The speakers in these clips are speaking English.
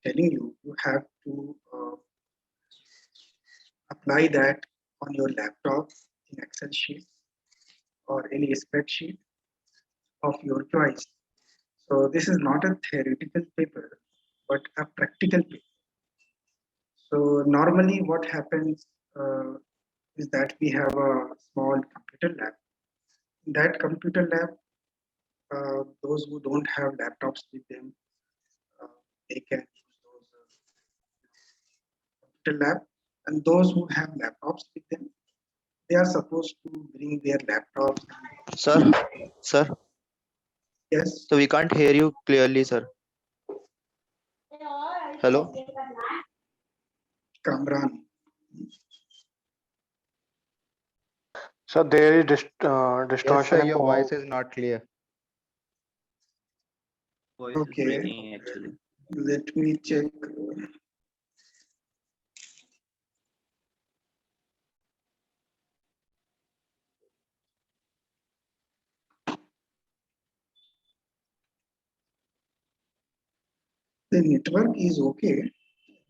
telling you, you have to apply that on your laptop in Excel sheet or any spreadsheet of your choice. So this is not a theoretical paper, but a practical paper. So normally what happens is that we have a small computer lab. In that computer lab, those who don't have laptops with them, uh, they can use those computer lab. And those who have laptops with them, they are supposed to bring their laptops. Sir, sir, Yes, so we can't hear you clearly, sir. Hello? Kamran. So there is Yes, distortion sir, and your voice is not clear. Voice is Okay, breaking actually. let me check. The network is okay. I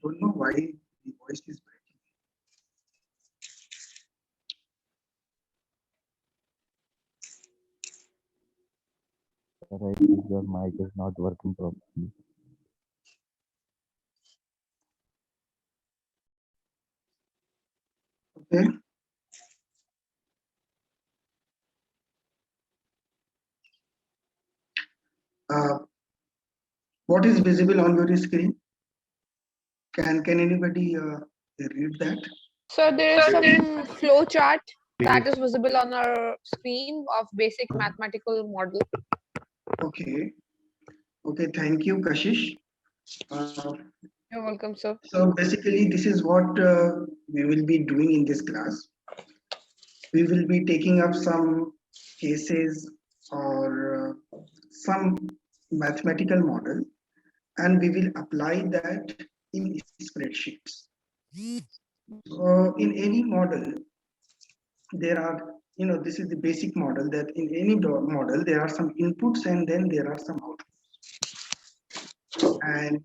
don't know why the voice is breaking. Sir, I think your mic is not working properly. Okay. Uh, what is visible on your screen? Can anybody read that? So there is some flow chart that is visible on our screen of basic mathematical model. Okay. Okay. Thank you, Kashish. You're welcome, sir. So basically, this is what we will be doing in this class. We will be taking up some cases or some mathematical model, and we will apply that in spreadsheets. In any model, there are, this is the basic model, that in any model, there are some inputs and then there are some outputs. And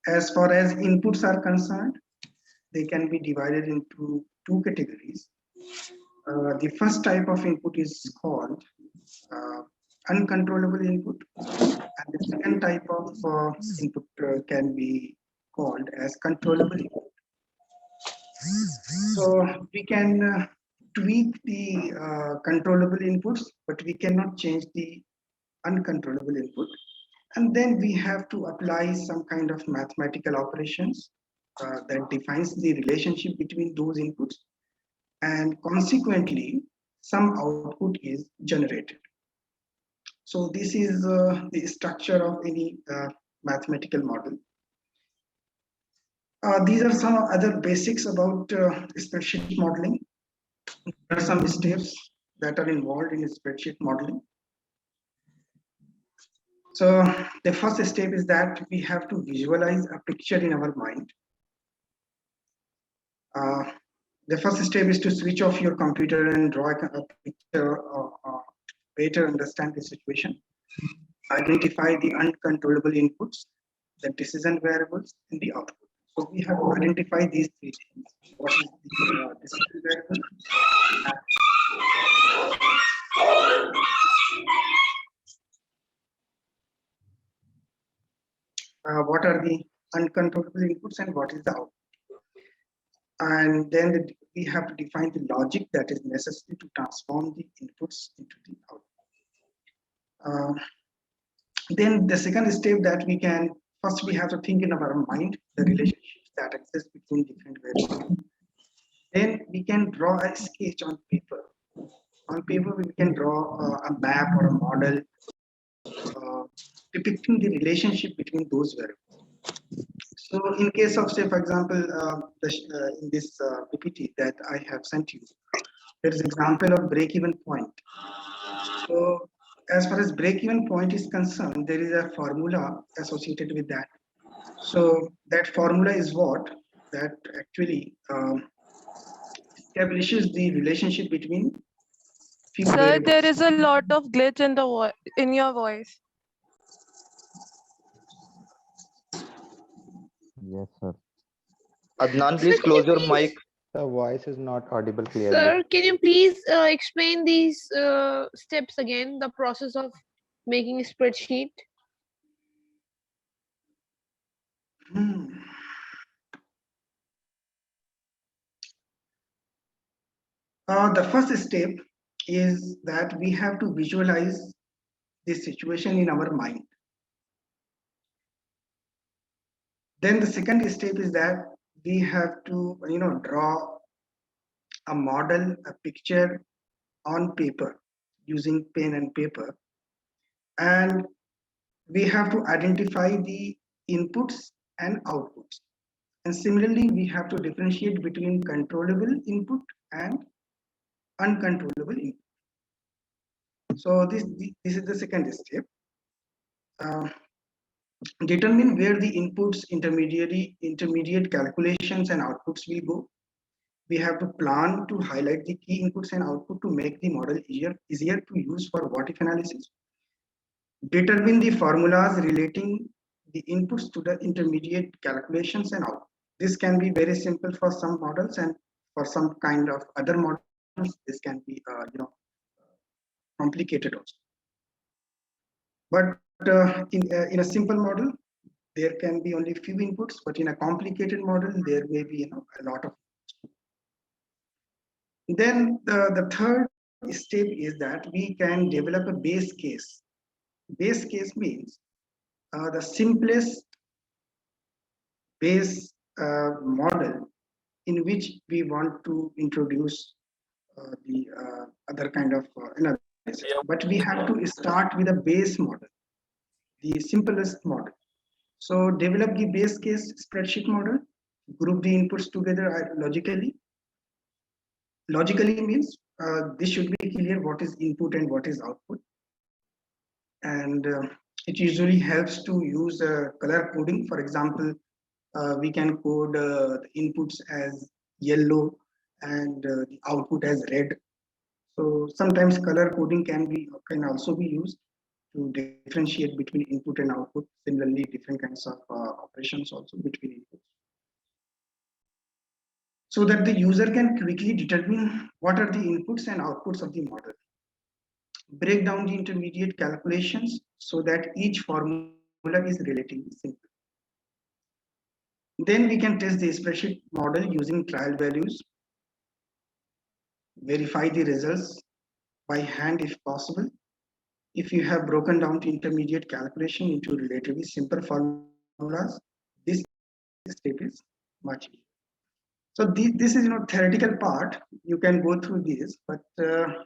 as far as inputs are concerned, they can be divided into two categories. The first type of input is called uncontrollable input, and the second type of input can be called as controllable input. So we can tweak the controllable inputs, but we cannot change the uncontrollable input. And then we have to apply some kind of mathematical operations that defines the relationship between those inputs, and consequently, some output is generated. So this is the structure of any mathematical model. These are some other basics about spreadsheet modeling. There are some steps that are involved in spreadsheet modeling. So the first step is that we have to visualize a picture in our mind. The first step is to switch off your computer and draw a picture to better understand the situation. Identify the uncontrollable inputs, the decision variables, and the output. So we have to identify these three things. What is the decision variable? What are the uncontrollable inputs and what is the output? And then we have to define the logic that is necessary to transform the inputs into the output. Then the second step that we can, first we have to think in our mind the relationships that exist between different variables. Then we can draw a sketch on paper. On paper, we can draw a map or a model depicting the relationship between those variables. So in case of, say, for example, in this PPT that I have sent you, there is example of break-even point. So as far as break-even point is concerned, there is a formula associated with that. So that formula is what? That actually establishes the relationship between few Sir, variables. there is a lot of glitch in your voice. Yes, sir. Adnan, Sir, please can you close your please, mic. The voice is not audible clearly. sir, can you please explain these steps again, the process of making a spreadsheet? Hmm. The first step is that we have to visualize the situation in our mind. Then the second step is that we have to, draw a model, a picture on paper using pen and paper. And we have to identify the inputs and outputs. And similarly, we have to differentiate between controllable input and uncontrollable input. So this is the second step. Uh, Determine where the inputs, intermediate calculations and outputs will go. We have to plan to highlight the key inputs and output to make the model easier to use for what if analysis. Determine the formulas relating the inputs to the intermediate calculations and output. This can be very simple for some models, and for some kind of other models, this can be complicated also. But in a simple model, there can be only few inputs, but in a complicated model, there may be a lot of. Then the third step is that we can develop a base case. Base case means the simplest base model in which we want to introduce the other kind of analysis. But we have to start with a base model, the simplest model. So develop the base case spreadsheet model, group the inputs together logically. Logically means this should be clear what is input and what is output. And it usually helps to use color coding. For example, we can code the inputs as yellow and the output as red. So sometimes color coding can also be used to differentiate between input and output. Similarly, different kinds of operations also between inputs, so that the user can quickly determine what are the inputs and outputs of the model. Break down the intermediate calculations so that each formula is relatively simple. Then we can test the spreadsheet model using trial values, verify the results by hand if possible. If you have broken down the intermediate calculation into relatively simple formulas, this step is much easier. So this is theoretical part. You can go through this, but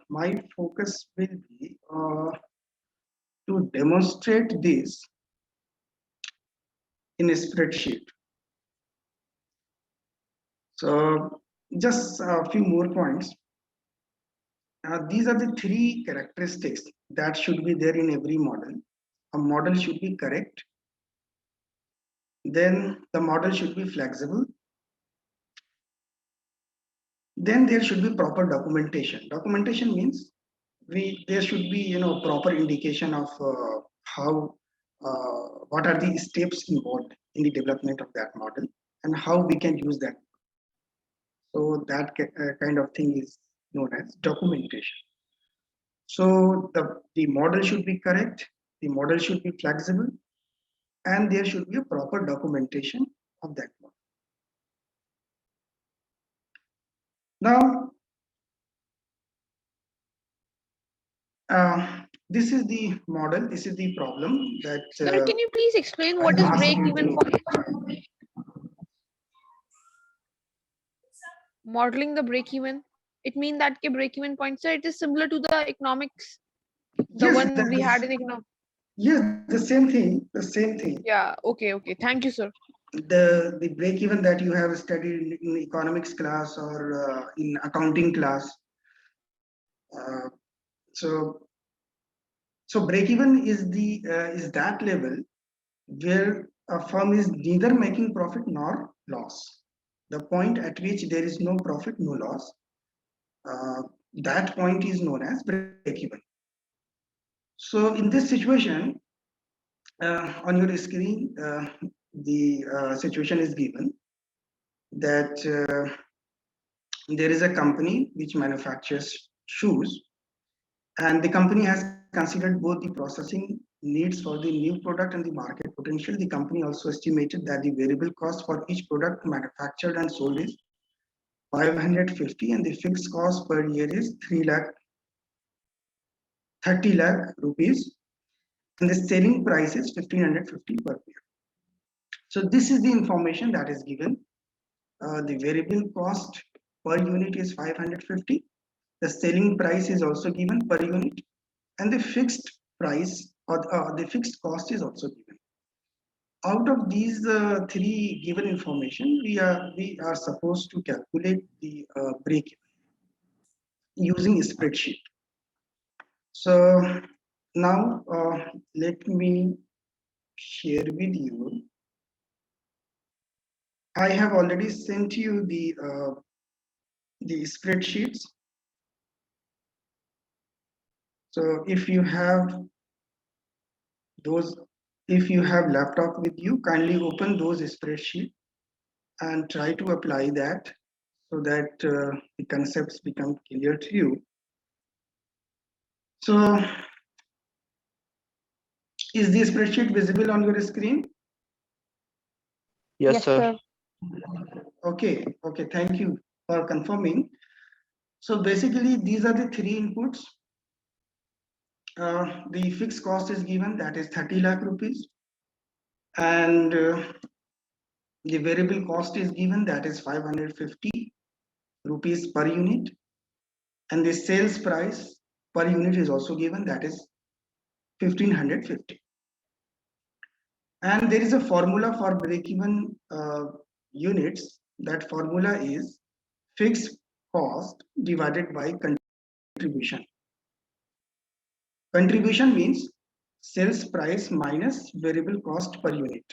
my focus will be to demonstrate this in a spreadsheet. So just a few more points. These are the three characteristics that should be there in every model. A model should be correct. Then the model should be flexible. Then there should be proper documentation. Documentation means there should be proper indication of how what are the steps involved in the development of that model and how we can use that. So that kind of thing is known as documentation. So the model should be correct, the model should be flexible, and there should be a proper documentation of that model. Now, this is the model, this is the problem that Sir, can you please explain I what is asked you break-even to- point? Modeling the break-even. It means that ke break-even point, sir, it is similar to the economics, the Yes, one we had in economics. yes, the same thing, the same thing. Yeah, okay, okay. Thank you, sir. The break even that you have studied in economics class or in accounting class. Uh, so so break even is that level where a firm is neither making profit nor loss. The point at which there is no profit, no loss. Uh, that point is known as break even. So in this situation, on your screen, the situation is given that there is a company which manufactures shoes, and the company has considered both the processing needs for the new product and the market potential. The company also estimated that the variable cost for each product manufactured and sold is 550, and the fixed cost per year is 30 lakh rupees, and the selling price is 1550 per pair. So this is the information that is given. The variable cost per unit is 550. The selling price is also given per unit, and the fixed price or the fixed cost is also given. Out of these three given information, we are supposed to calculate the break using a spreadsheet. So now let me share with you. I have already sent you the spreadsheets. So if you have laptop with you, kindly open those spreadsheet and try to apply that so that the concepts become clear to you. So is the spreadsheet visible on your screen? Yes, sir. Okay, thank you for confirming. So basically these are the three inputs. The fixed cost is given, that is 30 lakh rupees, and the variable cost is given, that is 550 rupees per unit, and the sales price per unit is also given, that is 1550. And there is a formula for break-even units. That formula is fixed cost divided by contribution. Contribution means sales price minus variable cost per unit.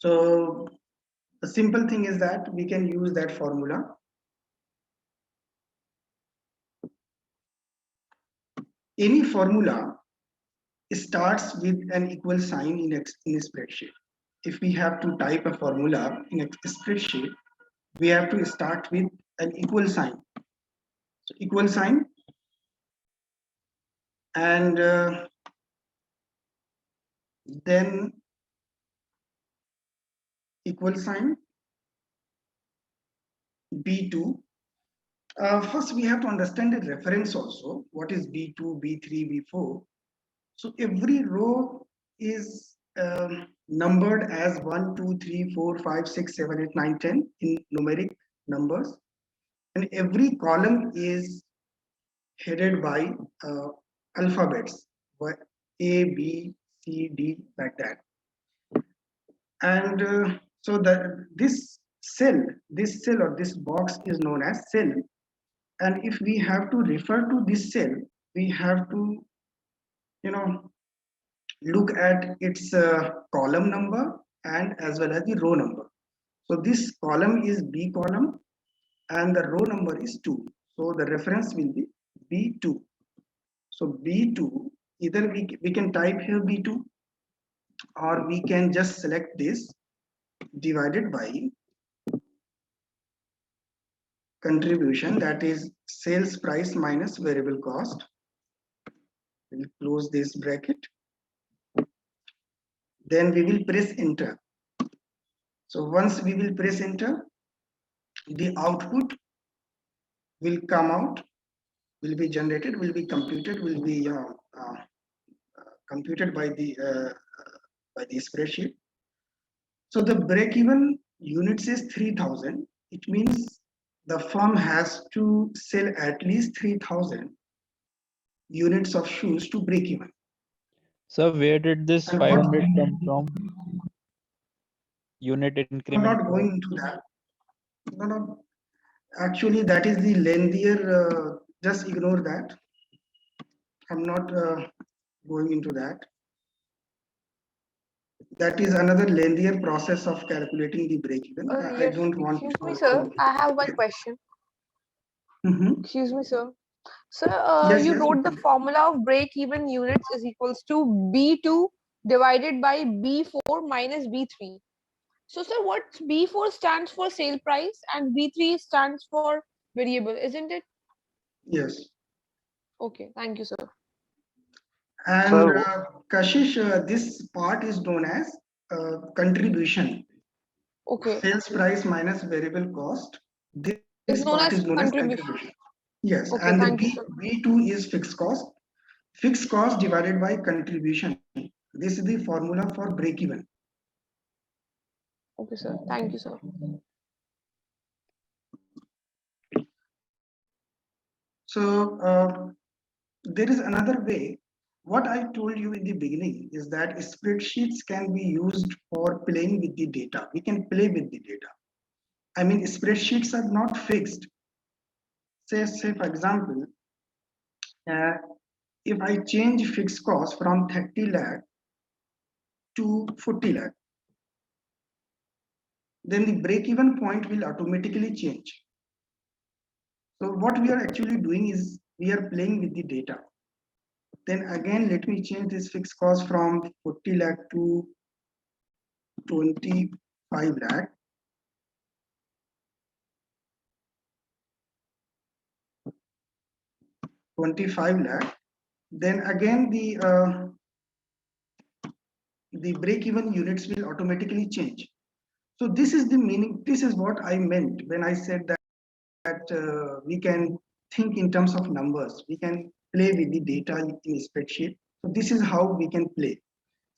So the simple thing is that we can use that formula. Any formula starts with an equal sign in a spreadsheet. If we have to type a formula in a spreadsheet, we have to start with an equal sign. So equal sign, and then equal sign B2. First, we have to understand the reference also. What is B2, B3, B4? So every row is numbered as 1, 2, 3, 4, 5, 6, 7, 8, 9, 10 in numeric numbers. And every column is headed by alphabets, A, B, C, D, like that. And so this cell or this box is known as cell. And if we have to refer to this cell, we have to, look at its column number and as well as the row number. So this column is B column and the row number is 2. So the reference will be B2. So B2, either we can type here B2, or we can just select this divided by contribution, that is sales price minus variable cost. We'll close this bracket. Then we will press enter. So once we will press enter, the output will come out, will be generated, will be computed, will be computed by the spreadsheet. So the break-even units is 3000. It means the firm has to sell at least 3000 units of shoes to break even. So where did this And 500 come from? Unit I'm increment. not going into that. No. Actually, that is the lengthier. Just ignore that. I'm not going into that. That is another lengthier process of calculating the break-even. I Yes, don't want. excuse me, sir. I have one question. Mhm. Excuse me, sir. Sir, Yes, you yes. wrote the formula of break-even units is equals to B2 divided by B4 minus B3. So, sir, what B4 stands for sale price and B3 stands for variable, isn't it? Yes. Okay, thank you, sir. And Sir, Kashish, this part is known as contribution. Okay, Sales price minus variable cost. This is part known is as known as contribution. contribution. Yes, Okay, and the thank you, sir. B2 is fixed cost. Fixed cost divided by contribution. This is the formula for break even. Okay, sir. Thank you, sir. So there is another way. What I told you in the beginning is that spreadsheets can be used for playing with the data. We can play with the data. I mean, spreadsheets are not fixed. Say for example, uh, if I change fixed cost from 30 lakh to 40 lakh, then the break-even point will automatically change. So what we are actually doing is we are playing with the data. Then again, let me change this fixed cost from 40 lakh to 25 lakh. 25 lakh. Then again, the break-even units will automatically change. So this is the meaning. This is what I meant when I said that we can think in terms of numbers. We can play with the data in a spreadsheet. So this is how we can play.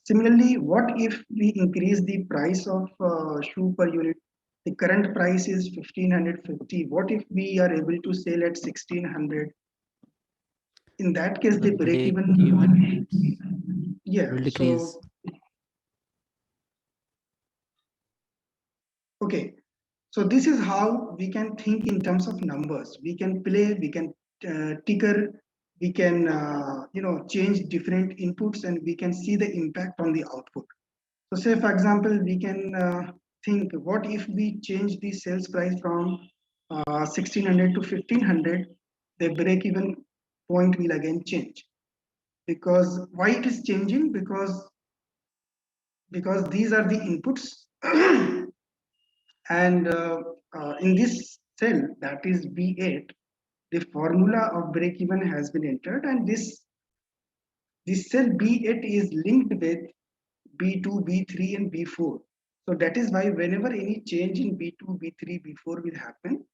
Similarly, what if we increase the price of shoe per unit? The current price is 1550. What if we are able to sell at 1600? In that case, the The break break even. even Yeah. will So decrease. okay. So this is how we can think in terms of numbers. We can play. We can ticker. We can change different inputs, and we can see the impact on the output. So say for example, we can think what if we change the sales price from 1600 to 1500, the break even point will again change. Because why it is changing? Because these are the inputs and in this cell that is B8, the formula of break even has been entered, and this cell B8 is linked with B2, B3, and B4. So that is why whenever any change in B2, B3, B4 will happen,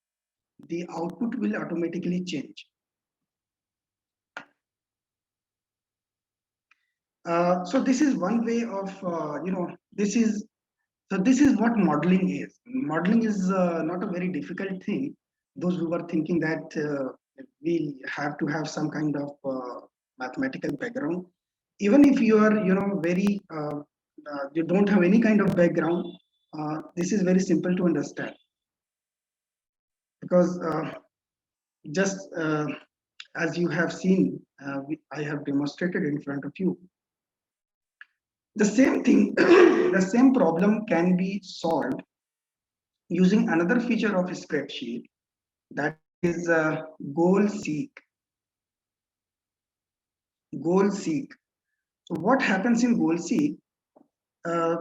the output will automatically change. So this is one way of, this is what modeling is. Modeling is not a very difficult thing. Those who are thinking that we have to have some kind of mathematical background, even if you are, very, you don't have any kind of background, this is very simple to understand. Because just as you have seen, I have demonstrated in front of you. The same thing, the same problem can be solved using another feature of a spreadsheet, that is goal seek. Goal seek. So what happens in goal seek? Uh,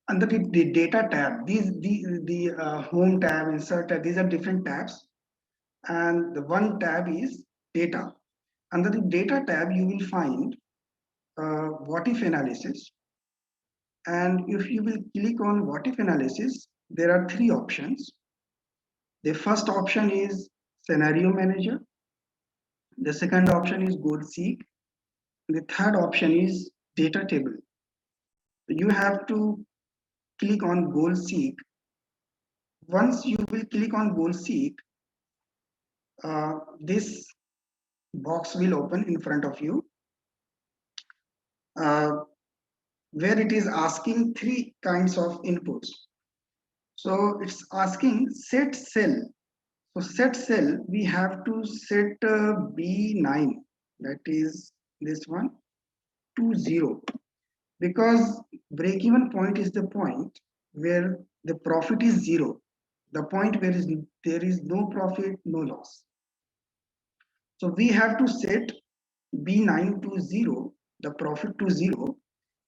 Under the data tab, the home tab, insert tab, these are different tabs, and the one tab is data. Under the data tab, you will find what if analysis. And if you will click on what if analysis, there are three options. The first option is scenario manager. The second option is goal seek. The third option is data table. You have to click on goal seek. Once you will click on goal seek, this box will open in front of you, where it is asking three kinds of inputs. So it's asking set cell. So set cell, we have to set B9, that is this one, to 0. Because break-even point is the point where the profit is 0. The point where there is no profit, no loss. So we have to set B9 to 0 the profit to zero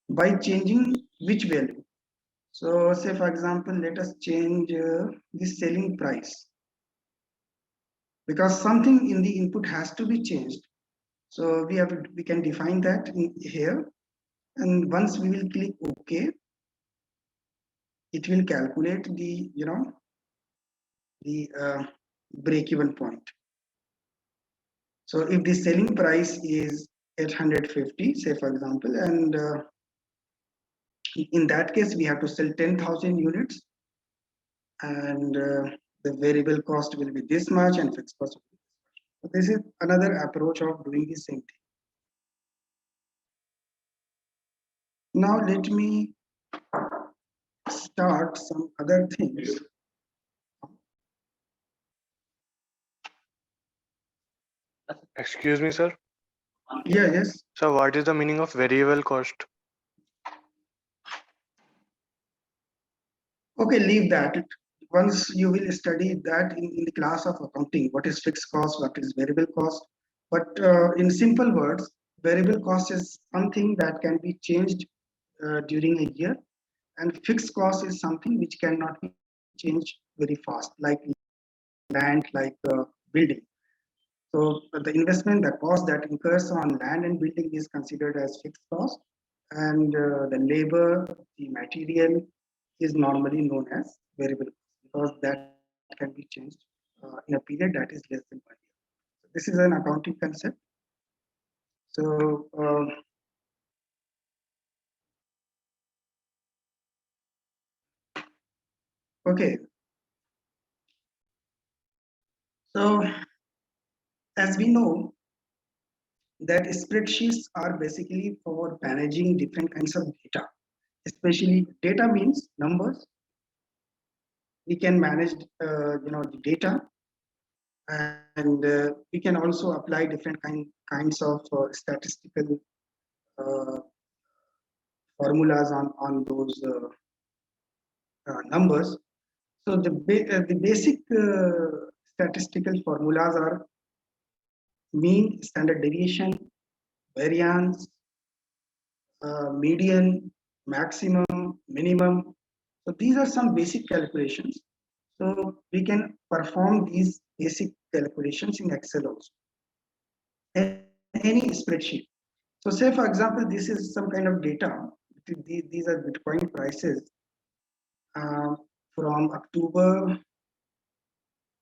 by changing which value. So say for example, let us change the selling price, because something in the input has to be changed. So we can define that in here, and once we will click OK, it will calculate the break-even point. So if the selling price is 850, say for example, and in that case we have to sell 10,000 units, and the variable cost will be this much and fixed cost will be this much. So this is another approach of doing the same thing. Now let me start some other things. Excuse me, sir. Yeah, yes. So what is the meaning of variable cost? Okay, leave that. Once you will study that in the class of accounting, what is fixed cost, what is variable cost. But in simple words, variable cost is something that can be changed during a year, and fixed cost is something which cannot be changed very fast, like land, like building. So the investment, the cost that incurs on land and building is considered as fixed cost, and the labor, the material is normally known as variable cost, because that can be changed in a period that is less than 1 year. So this is an accounting concept. So okay. So as we know that spreadsheets are basically for managing different kinds of data, especially data means numbers. We can manage the data, and we can also apply different kinds of statistical uh, formulas on those numbers. So the basic statistical formulas are mean, standard deviation, variance, median, maximum, minimum. So these are some basic calculations. So we can perform these basic calculations in Excel also, and any spreadsheet. So say for example, this is some kind of data. These are Bitcoin prices uh, from October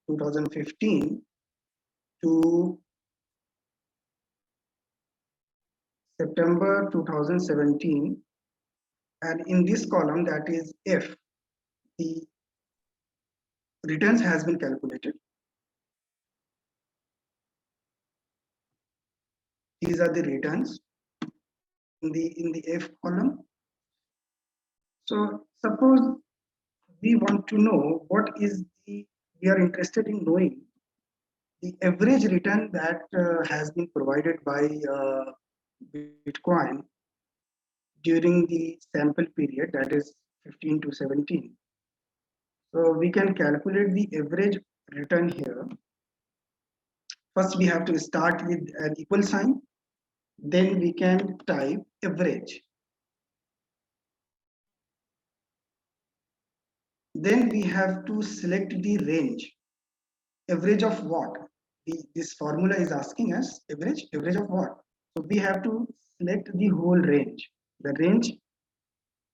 2015 to September 2017. And in this column, that is F, the returns has been calculated. These are the returns in the F column. So suppose we want to know what is we are interested in knowing the average return that has been provided by Bitcoin during the sample period, that is 15 to 17. So we can calculate the average return here. First, we have to start with an equal sign. Then we can type average. Then we have to select the range. Average of what? This formula is asking us average of what? So we have to select the whole range, the range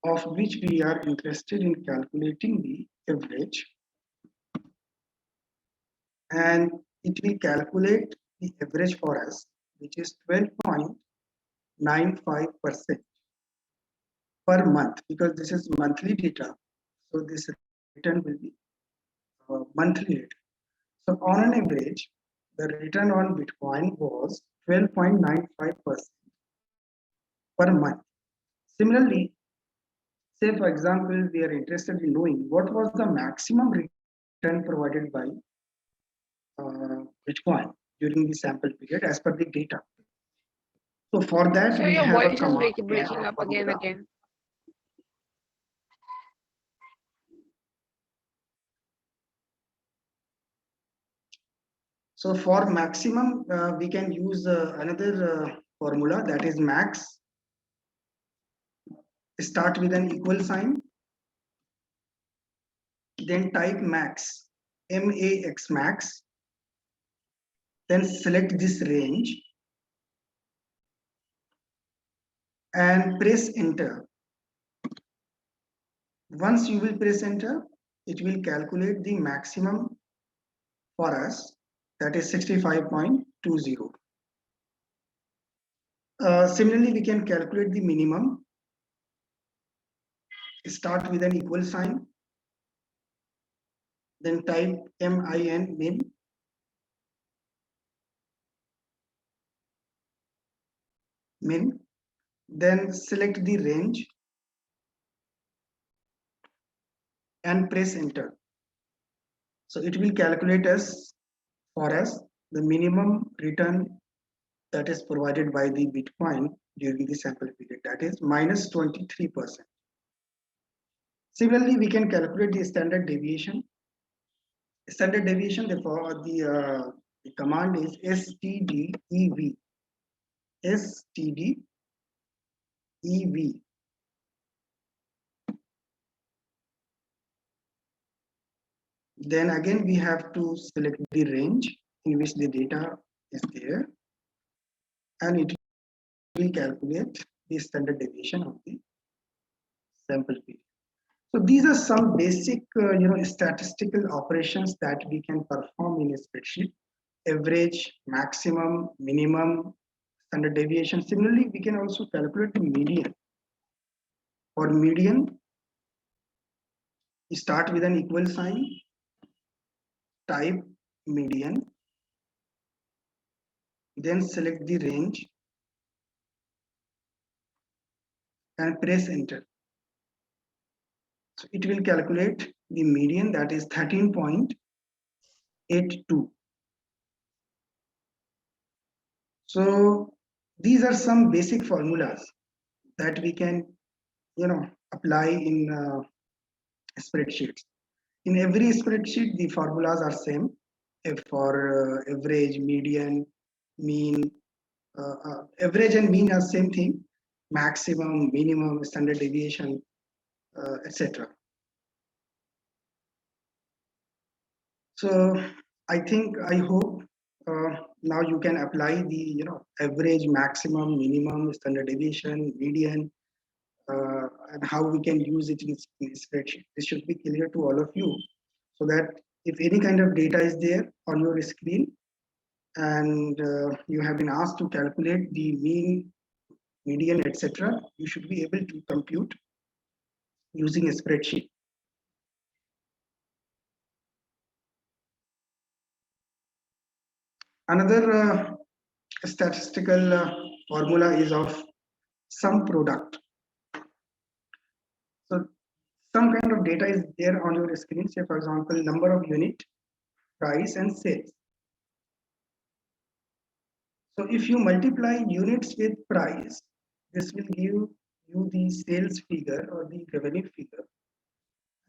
of which we are interested in calculating the average, and it will calculate the average for us, which is 12.95% per month, because this is monthly data. So this return will be monthly return. So on an average, the return on Bitcoin was 12.95% per month. Similarly, say for example, we are interested in knowing what was the maximum return provided by Bitcoin during the sample period as per the data. So for that, So we your have a voice is command. breaking up again and again. So for maximum, we can use another formula, that is max start with an equal sign, then type max, max max, then select this range and press enter. Once you will press enter, it will calculate the maximum for us, that is 65.20. Similarly, we can calculate the minimum. Start with an equal sign, then type min, then select the range and press enter. So it will calculate for us the minimum return that is provided by the Bitcoin during the sample period, that is minus 23%. Similarly, we can calculate the standard deviation. Standard deviation, therefore, the command is stdev. stdev. Then again, we have to select the range in which the data is there, and it will calculate the standard deviation of the sample period. So these are some basic, statistical operations that we can perform in a spreadsheet: average, maximum, minimum, standard deviation. Similarly, we can also calculate the median. For median, you start with an equal sign, type median, then select the range and press enter. So it will calculate the median, that is 13.82. So these are some basic formulas that we can, apply in spreadsheets. In every spreadsheet, the formulas are same. If for average, median, mean, average and mean are same thing. Maximum, minimum, standard deviation, etc. So I hope now you can apply the average, maximum, minimum, standard deviation, median, and how we can use it in spreadsheet. This should be clear to all of you, so that if any kind of data is there on your screen and you have been asked to calculate the mean, median, etc., you should be able to compute using a spreadsheet. Another statistical formula is of sum product. So some kind of data is there on your screen, say for example, number of unit, price and sales. So if you multiply units with price, this will give you the sales figure or the revenue figure.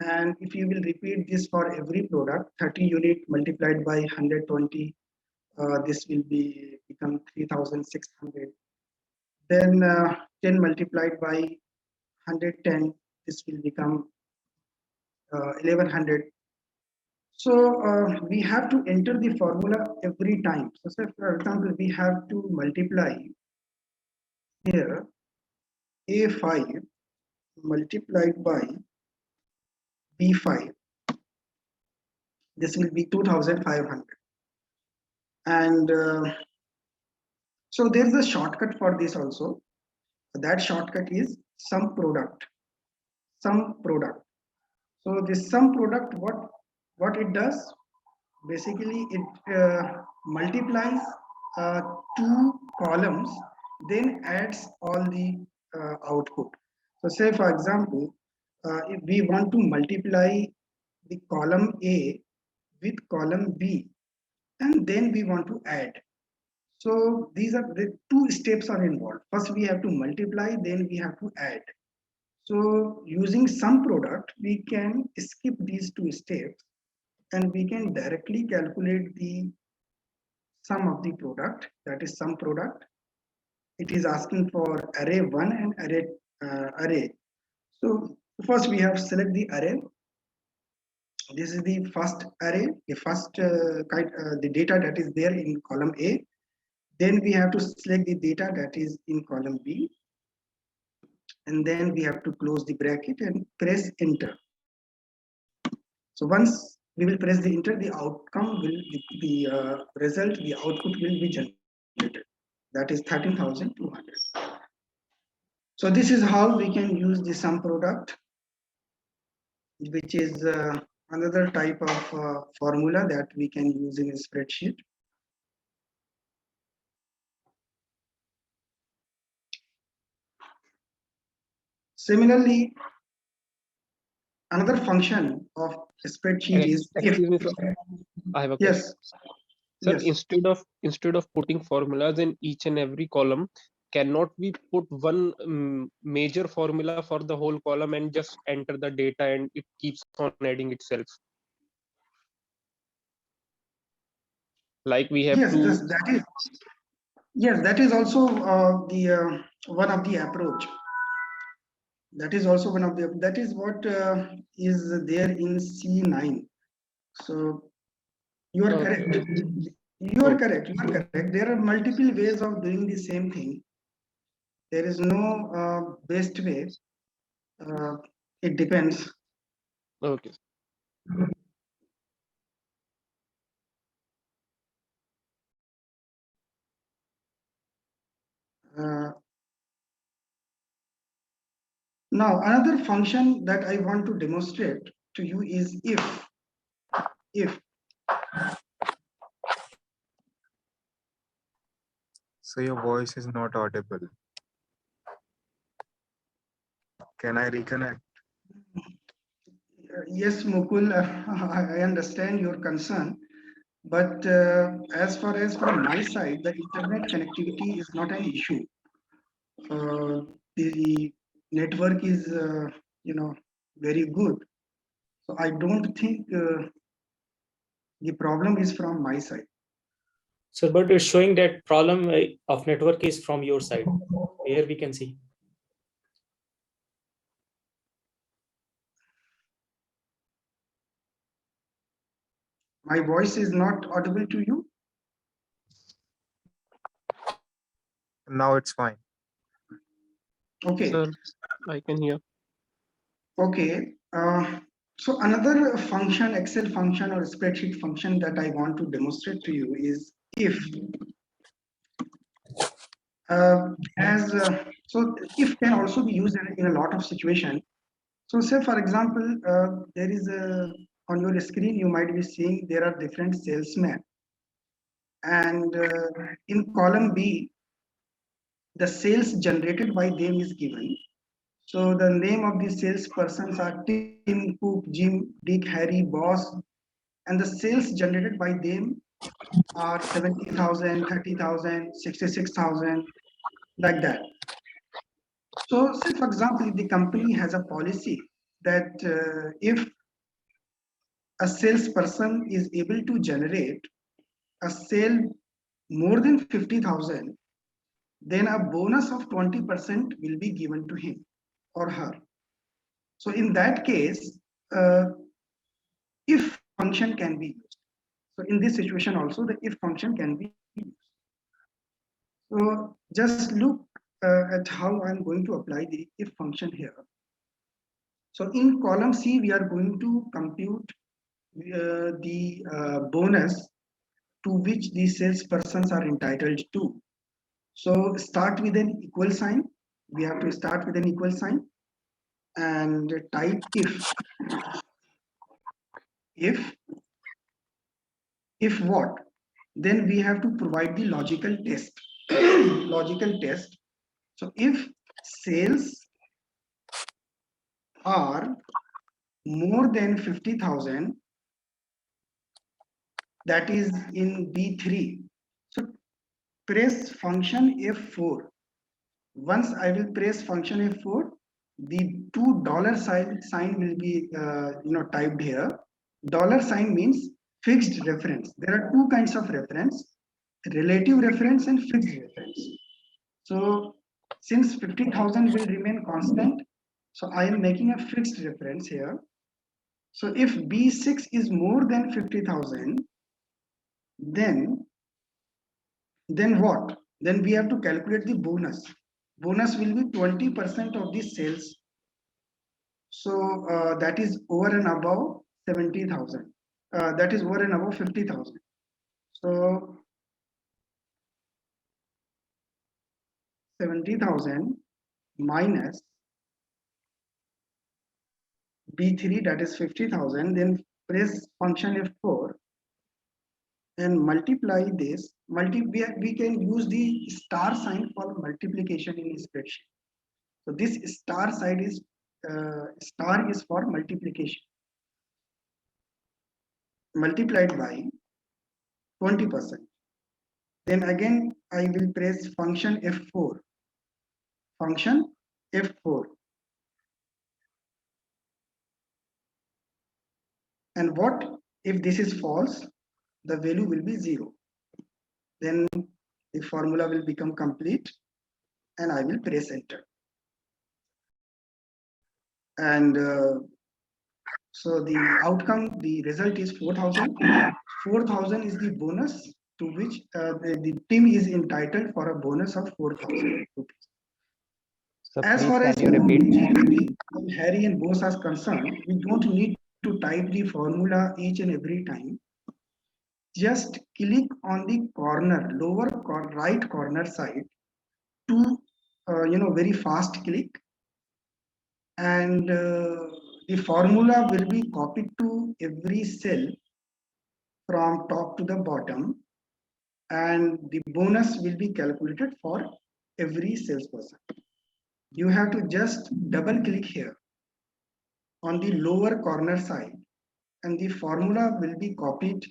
And if you will repeat this for every product, 30 unit multiplied by 120, this will become 3,600. Then 10 multiplied by 110, this will become 1100. So we have to enter the formula every time. So say for example, we have to multiply here A5 multiplied by B5. This will be 2,500. And so there's a shortcut for this also. That shortcut is sum product. Sum product. So this sum product, what it does, basically it multiplies two columns, then adds all the output. So say for example, if we want to multiply the column A with column B, and then we want to add. So these are the two steps are involved. First we have to multiply, then we have to add. So using sum product, we can skip these two steps and we can directly calculate the sum of the product, that is sum product. It is asking for array 1 and array So first we have select the array. This is the first array, the first the data that is there in column A. Then we have to select the data that is in column B. And then we have to close the bracket and press enter. So once we will press the enter, the outcome will, the result, the output will be generated. That is 13,200. So this is how we can use the sum product, which is another type of formula that we can use in a spreadsheet. Similarly, another function of a spreadsheet is if. Excuse me, sir. I have a question. Yes. Sir, Yes. instead of putting formulas in each and every column, cannot we put one major formula for the whole column and just enter the data and it keeps on adding itself? Like we have Yes, to. that is also the one of the approach. That is also one of the, that is what is there in C9. So you are correct. You are correct. You are correct. There are multiple ways of doing the same thing. There is no best way. It depends. Okay. Now, another function that I want to demonstrate to you is if. So your voice is not audible. Can I reconnect? Yes, Mukul, I understand your concern, but as far as from my side, the internet connectivity is not an issue. The network is, very good. So I don't think the problem is from my side. So, but it's showing that problem of network is from your side. Here we can see. My voice is not audible to you? Now it's fine. Okay. Sir, I can hear. Okay. So another function, Excel function or spreadsheet function that I want to demonstrate to you is if. So if can also be used in a lot of situations. So say for example, there is on your screen you might be seeing there are different salesmen, and in column B, the sales generated by them is given. So the name of the salespersons are Tim, Cook, Jim, Dick, Harry, Boss, and the sales generated by them are 70,000, 30,000, 66,000, like that. So say for example, if the company has a policy that if a salesperson is able to generate a sale more than 50,000, then a bonus of 20% will be given to him or her. So in that case, if function can be used. So in this situation also, the if function can be used. So just look at how I'm going to apply the if function here. So in column C, we are going to compute the bonus to which the salespersons are entitled to. So start with an equal sign. We have to start with an equal sign and type if. If what? Then we have to provide the logical test. Logical test. So if sales are more than 50,000, that is in B3. So press function F4. Once I will press function F4, the $2 sign will be typed here. Dollar sign means fixed reference. There are two kinds of reference, relative reference and fixed reference. So since 50,000 will remain constant, So I am making a fixed reference here. So if B6 is more than 50,000, then what? Then we have to calculate the bonus. Bonus will be 20% of the sales. So that is over and above 70,000. That is over and above 50,000. So 70,000 minus B3, that is 50,000, then press function F4 and multiply this. We can use the star sign for multiplication in spreadsheet. So this star side is star is for multiplication. Multiplied by 20%. Then again I will press function F4. Function F4. And what if this is false? The value will be 0. Then the formula will become complete and I will press enter. And so the outcome, the result is 4,000. 4,000 is the bonus to which the team is entitled for a bonus of 4,000 rupees. So As please far as can you repeat? GPP, Harry and Bose are concerned, we don't need to type the formula each and every time. Just click on the corner, right corner side to very fast click, and the formula will be copied to every cell from top to the bottom, and the bonus will be calculated for every salesperson. You have to just double click here on the lower corner side, and the formula will be copied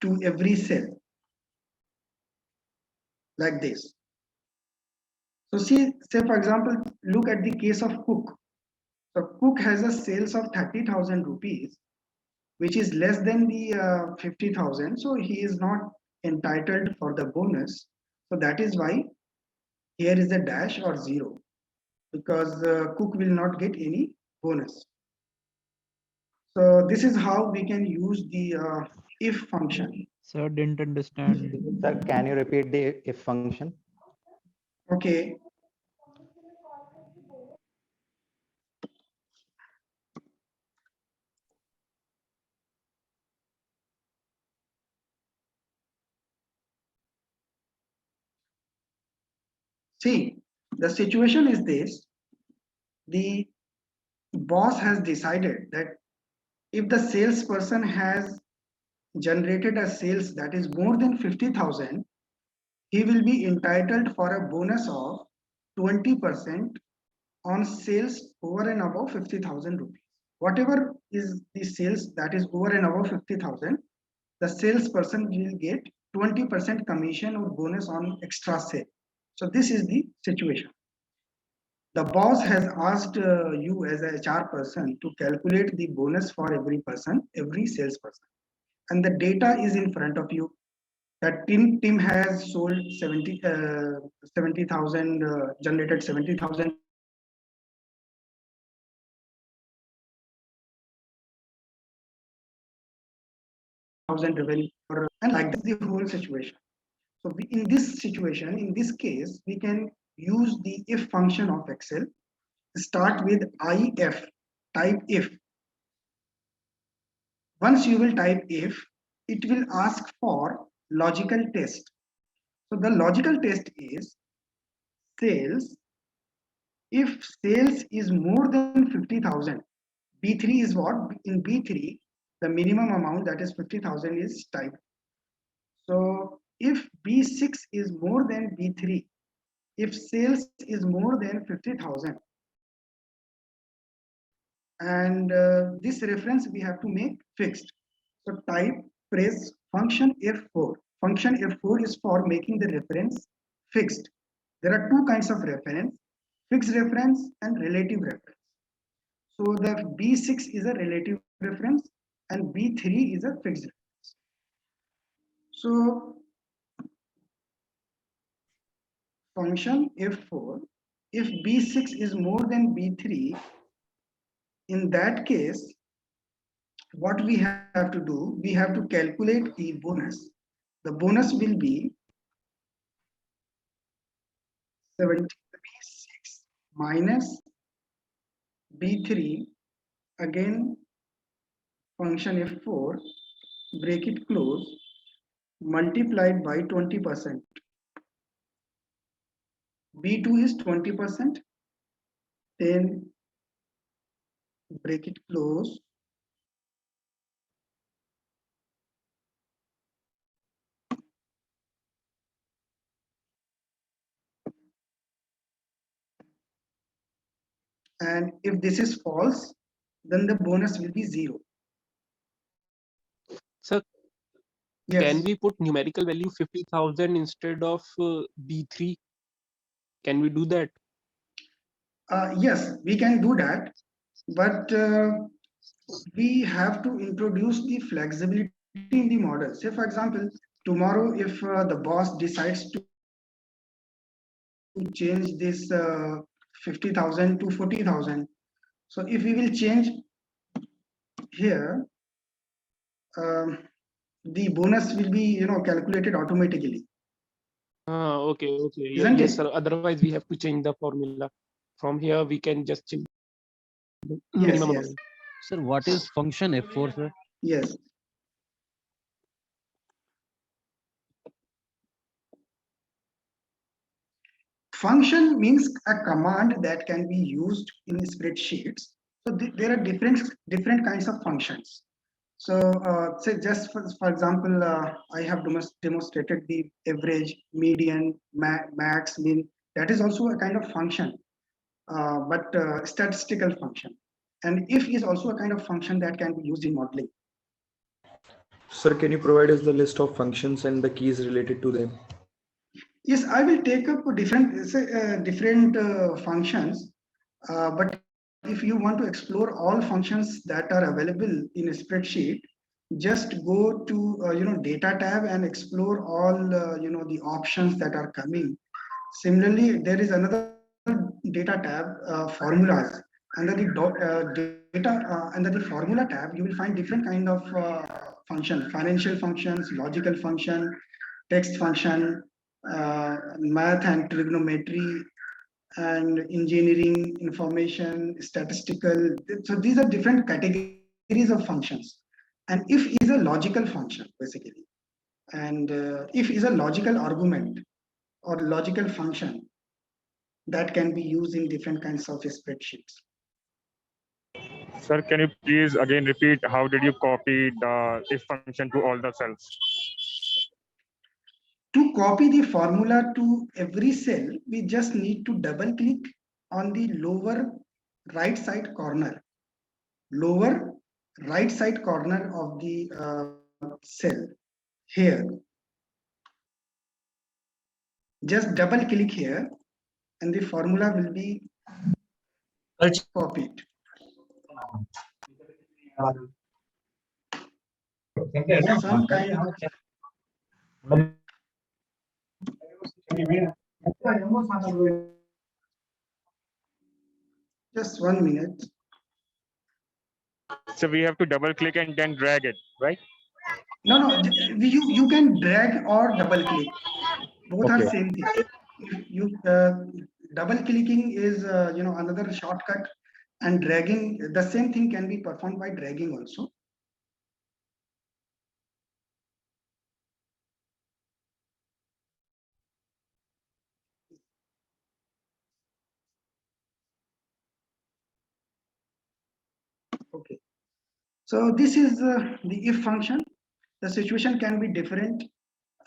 to every cell like this. So say for example, look at the case of Cook. So Cook has a sales of 30,000 rupees, which is less than the 50,000. So he is not entitled for the bonus. So that is why here is a dash or 0, because Cook will not get any bonus. So this is how we can use the if function. Sir, didn't understand. Sir, can you repeat the if function? Okay. See, the situation is this. The boss has decided that if the salesperson has generated a sales that is more than 50,000, he will be entitled for a bonus of 20% on sales over and above 50,000 rupees. Whatever is the sales that is over and above 50,000, the salesperson will get 20% commission or bonus on extra sale. So this is the situation. The boss has asked you as a HR person to calculate the bonus for every person, every salesperson. And the data is in front of you. That Tim has sold 70,000, generated 70,000. Revenue, and like that's the whole situation. So in this situation, in this case, we can use the if function of Excel. Start with if, type if. Once you will type if, it will ask for logical test. So the logical test is sales. If sales is more than 50,000, B3 is what? In B3, the minimum amount, that is 50,000, is typed. So if B6 is more than B3, if sales is more than 50,000, and this reference we have to make fixed. So press function F4. Function F4 is for making the reference fixed. There are two kinds of reference, fixed reference and relative reference. So the B6 is a relative reference and B3 is a fixed reference. So function F4 if B6 is more than B3, in that case, what we have to do, we have to calculate the bonus. The bonus will be 76 minus B3, again function F4, break it close, multiplied by 20%. B2 is 20%, then break it close, and if this is false, then the bonus will be 0. Sir, Yes. can we put numerical value 50,000 instead of B3? Can we do that? Yes, we can do that, but we have to introduce the flexibility in the model. Say, for example, tomorrow, if the boss decides to change this 50,000 to 40,000, so if we will change here, the bonus will be, calculated automatically. Okay. Isn't Yes, it? sir. Otherwise, we have to change the formula. From here, we can just change the Yes, minimum yes, amount. Sir, what is function F4, sir? yes. Function means a command that can be used in spreadsheets. So there are different kinds of functions. So say just for example, I have demonstrated the average, median, max, min. That is also a kind of function, but statistical function. And if is also a kind of function that can be used in modeling. Sir, can you provide us the list of functions and the keys related to them? Yes, I will take up different functions, but if you want to explore all functions that are available in a spreadsheet, just go to data tab and explore all the options that are coming. Similarly, there is another data tab, formulas. Under the formula tab, you will find different kind of functions: financial functions, logical function, text function, math and trigonometry, and engineering, information, statistical. So these are different categories of functions. And if is a logical function, basically. And if is a logical argument or logical function that can be used in different kinds of spreadsheets. Sir, can you please again repeat how did you copy the if function to all the cells? To copy the formula to every cell, we just need to double click on the lower right side corner. Lower right side corner of the cell here. Just double click here and the formula will be copied. Some kind of just 1 minute. So we have to double click and then drag it, right? No, you can drag or double click. Both are same thing. You double clicking is another shortcut, and dragging, the same thing can be performed by dragging also. Okay, so this is the if function. The situation can be different.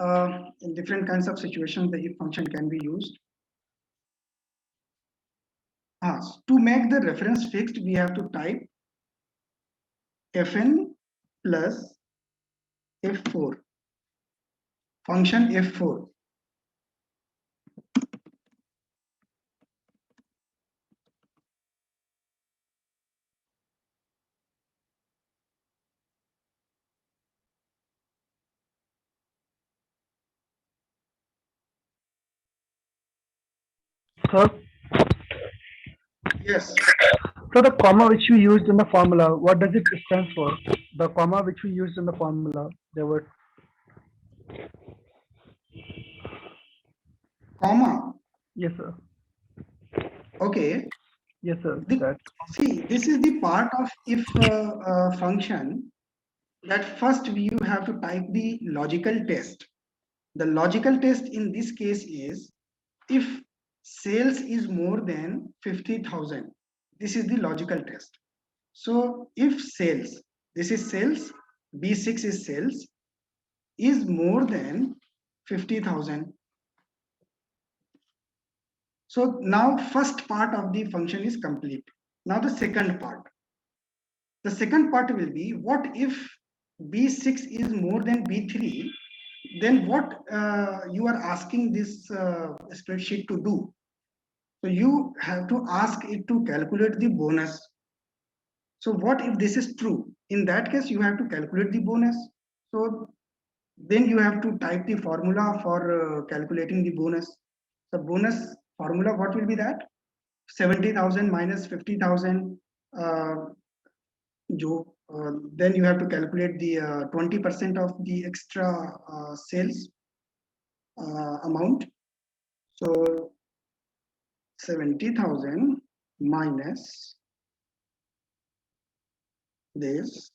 In different kinds of situations, the if function can be used. To make the reference fixed, we have to type fn plus f4, function f4. Sir, Yes. So the comma which we used in the formula, what does it stand for? The comma which we used in the formula, there were Comma. yes sir, Okay. yes sir. The- That See, this is the part of if function that first you have to type the logical test. The logical test in this case is if sales is more than 50,000. This is the logical test. So if sales, this is sales, B6 is sales, is more than 50,000. So now first part of the function is complete. Now the second part. The second part will be what if B6 is more than B3, then what you are asking this spreadsheet to do. So you have to ask it to calculate the bonus. So what if this is true? In that case, you have to calculate the bonus. So then you have to type the formula for calculating the bonus. The bonus formula, what will be that? 70,000 minus 50,000. Then you have to calculate the 20% of the extra sales amount. So 70,000 minus this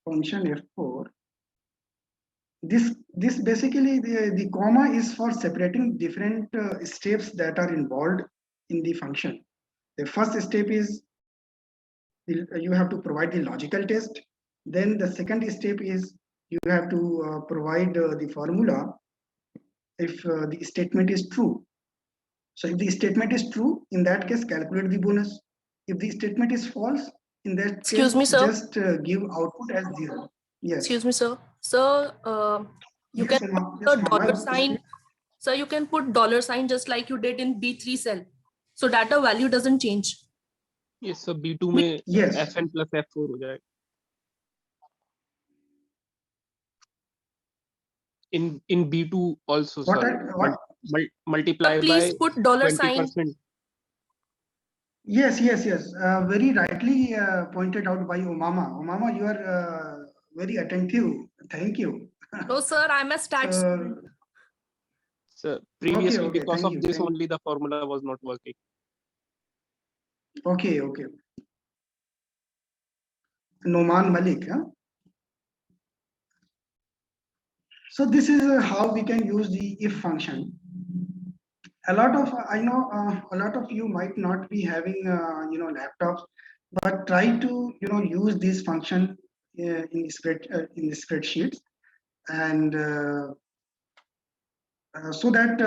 function F4. This basically the comma is for separating different steps that are involved in the function. The first step is you have to provide the logical test. Then the second step is you have to provide the formula if the statement is true. So if the statement is true, in that case, calculate the bonus. If the statement is false, in that Excuse case, me, sir. just give output as 0. Yes. Excuse me, sir. Sir, you Yes, can Emma. put Yes, the ma'am. dollar sign. Sir, you can put dollar sign just like you did in B3 cell. So data value doesn't change. Yes, so B2 में Yes. Fn plus F4 हो जाएगा. In B2 also, What sir. what? Multiply Sir, please by put dollar sign. 20%. Yes. Very rightly pointed out by Umama. Umama, you are very attentive. Thank you. No, sir, I'm a stat student. So previously, Okay, because thank of you, this thank only the formula was not working. Okay. Noman Malik. Huh? So this is how we can use the if function. A lot of I know a lot of you might not be having laptops, but try to use this function in the spreadsheets, and so that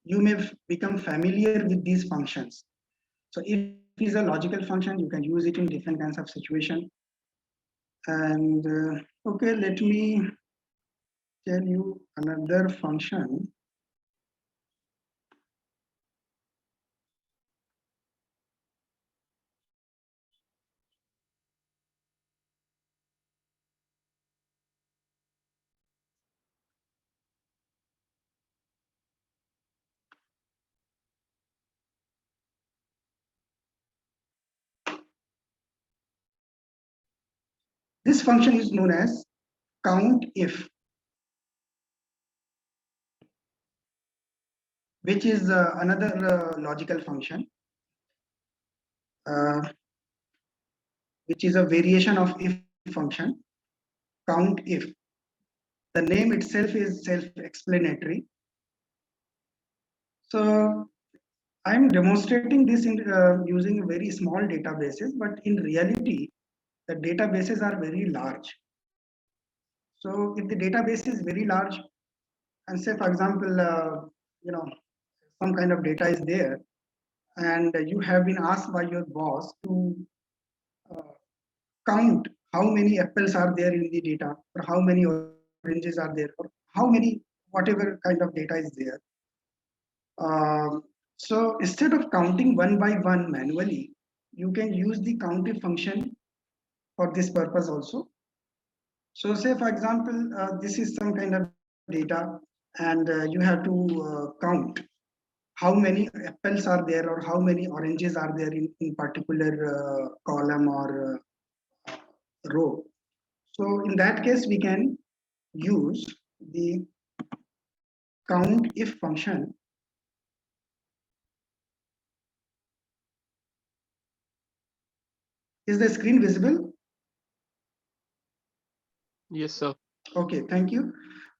you may become familiar with these functions. So if it is a logical function, you can use it in different kinds of situation. And okay, let me tell you another function. This function is known as COUNTIF, which is another logical function, which is a variation of if function, COUNTIF. The name itself is self-explanatory. So I'm demonstrating this in using very small databases, but in reality, the databases are very large. So if the database is very large, and say for example, some kind of data is there, and you have been asked by your boss to count how many apples are there in the data, or how many oranges are there, or how many whatever kind of data is there. So instead of counting one by one manually, you can use the COUNTIF function for this purpose also. So say for example, this is some kind of data, and you have to count how many apples are there or how many oranges are there in particular column or row. So in that case, we can use the count if function. Is the screen visible? Yes, sir. Okay, thank you.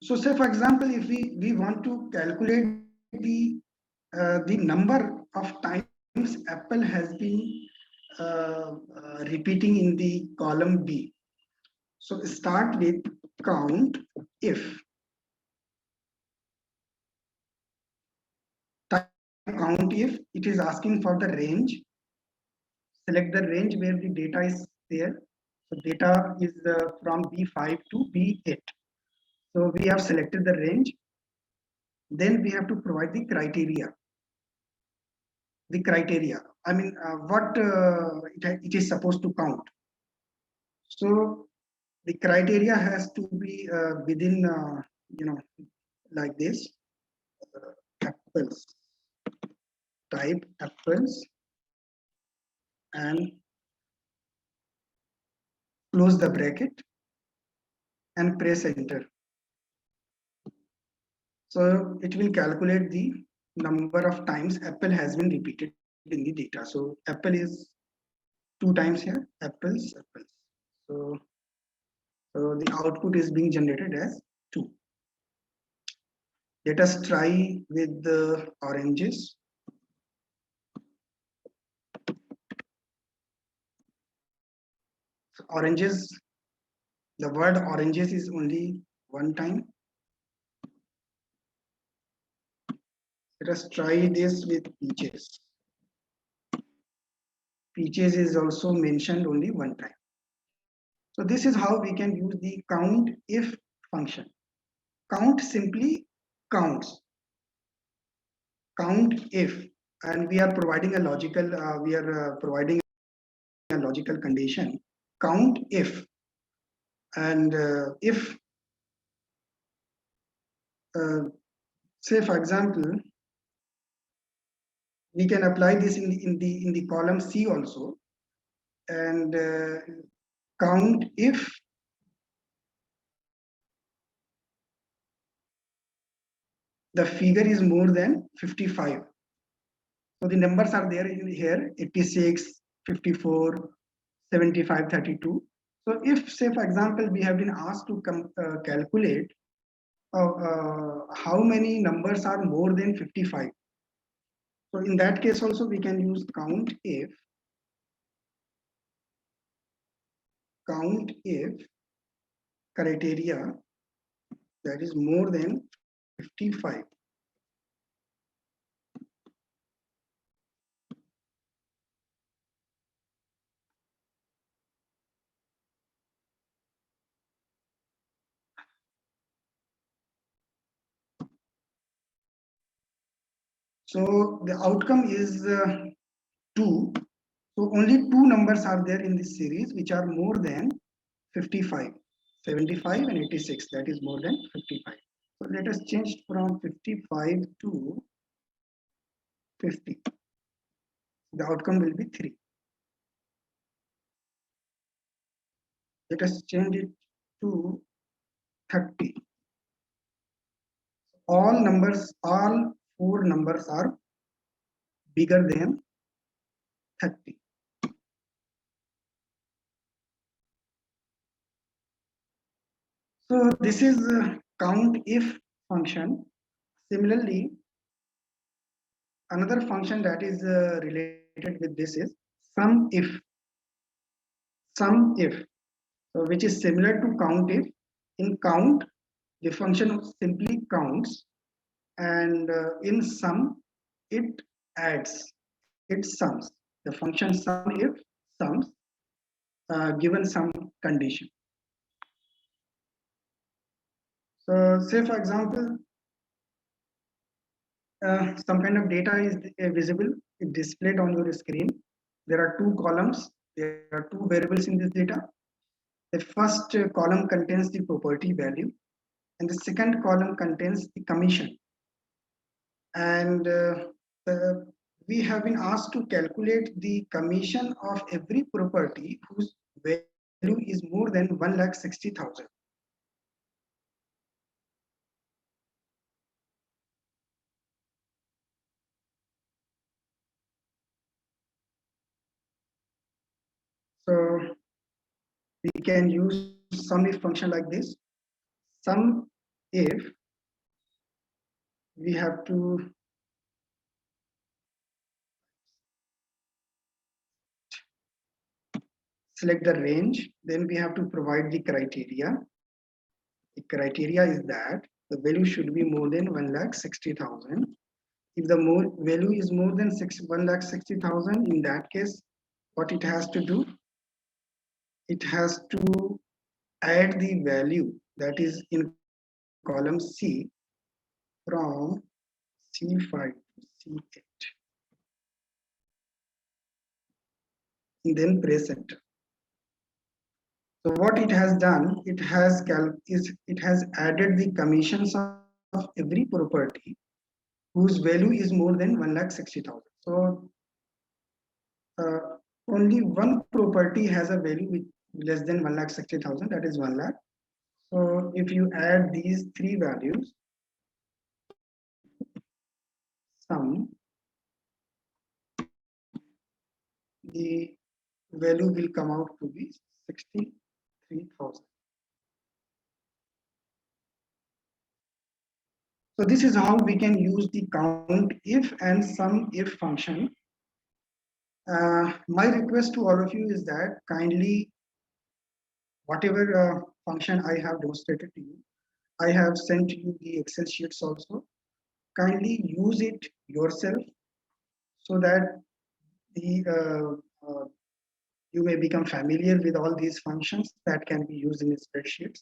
So say for example, if we want to calculate the number of times apple has been repeating in the column B. So start with count if. Type count if. It is asking for the range. Select the range where the data is there. So data is from B5 to B8. So we have selected the range. Then we have to provide the criteria. The criteria, I mean, what it is supposed to count. So the criteria has to be within, like this, apples, type apples, and close the bracket and press enter. So it will calculate the number of times apple has been repeated in the data. So apple is 2 times here, apples. So the output is being generated as 2. Let us try with the oranges. So oranges, the word oranges is only 1 time. Let us try this with peaches. Peaches is also mentioned only 1 time. So this is how we can use the count if function. Count simply counts. Count if, and we are providing a logical condition. Count if, and if say for example, we can apply this in the column C also, and count if the figure is more than 55. So the numbers are there in here: 86, 54, 75, 32. So if, say for example, we have been asked to calculate how many numbers are more than 55. So in that case also we can use count if criteria that is more than 55. So the outcome is 2. So only 2 numbers are there in this series which are more than 55, 75 and 86, that is more than 55. So let us change from 55 to 50. The outcome will be 3. Let us change it to 30. All 4 numbers are bigger than 30. So this is count if function. Similarly, another function that is related with this is sum if. Sum if, so which is similar to count if. In count, the function simply counts, and in sum, it adds, it sums. The function sum if sums given some condition. So say for example, some kind of data is visible, it displayed on your screen. There are 2 columns, there are 2 variables in this data. The first column contains the property value, and the second column contains the commission. And we have been asked to calculate the commission of every property whose value is more than 1,60,000. So we can use sum if function like this. Sum if we have to select the range, then we have to provide the criteria. The criteria is that the value should be more than 1,60,000. If the value is more than 1,60,000, in that case, what it has to do? It has to add the value that is in column C from C5 to C8. And then press enter. So what it has done, it has added the commissions of every property whose value is more than 1,60,000. So only one property has a value with less than 1,60,000, that is 1 lakh. So if you add these three values, sum, the value will come out to be 63,000. So this is how we can use the count if and sum if function. My request to all of you is that kindly, whatever function I have demonstrated to you, I have sent you the Excel sheets also. Kindly use it yourself so that you may become familiar with all these functions that can be used in spreadsheets.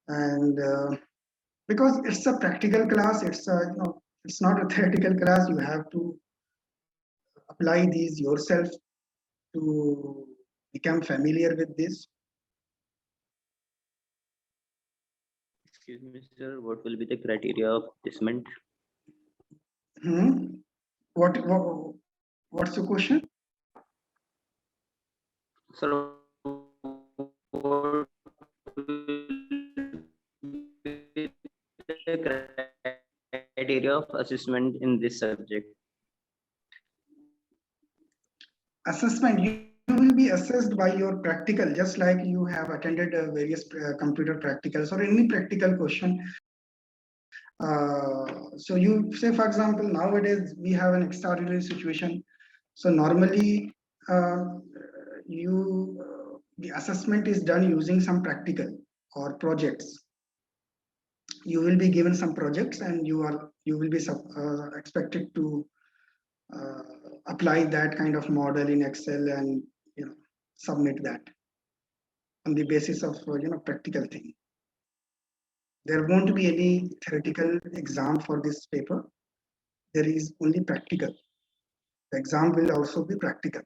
And because it's a practical class, it's not a theoretical class. You have to apply these yourself to become familiar with this. Excuse me, sir. What will be the criteria of assessment? What's the question? Sir, what the criteria of assessment in this subject? Assessment, you will be assessed by your practical, just like you have attended various computer practicals or any practical question. So you say, for example, nowadays we have an extraordinary situation. So normally the assessment is done using some practical or projects. You will be given some projects and you will be expected to apply that kind of model in Excel and submit that on the basis of practical thing. There won't be any theoretical exam for this paper. There is only practical. The exam will also be practical.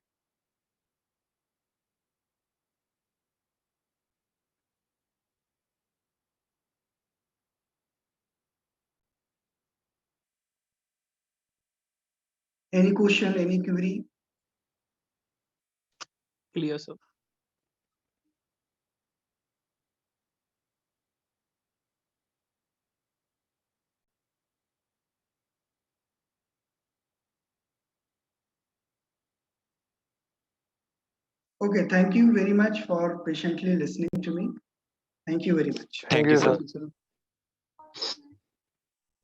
Any question, any query? Clear, sir. Okay, thank you very much for patiently listening to me. Thank you very much. Thank you, sir.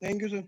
Thank you, sir.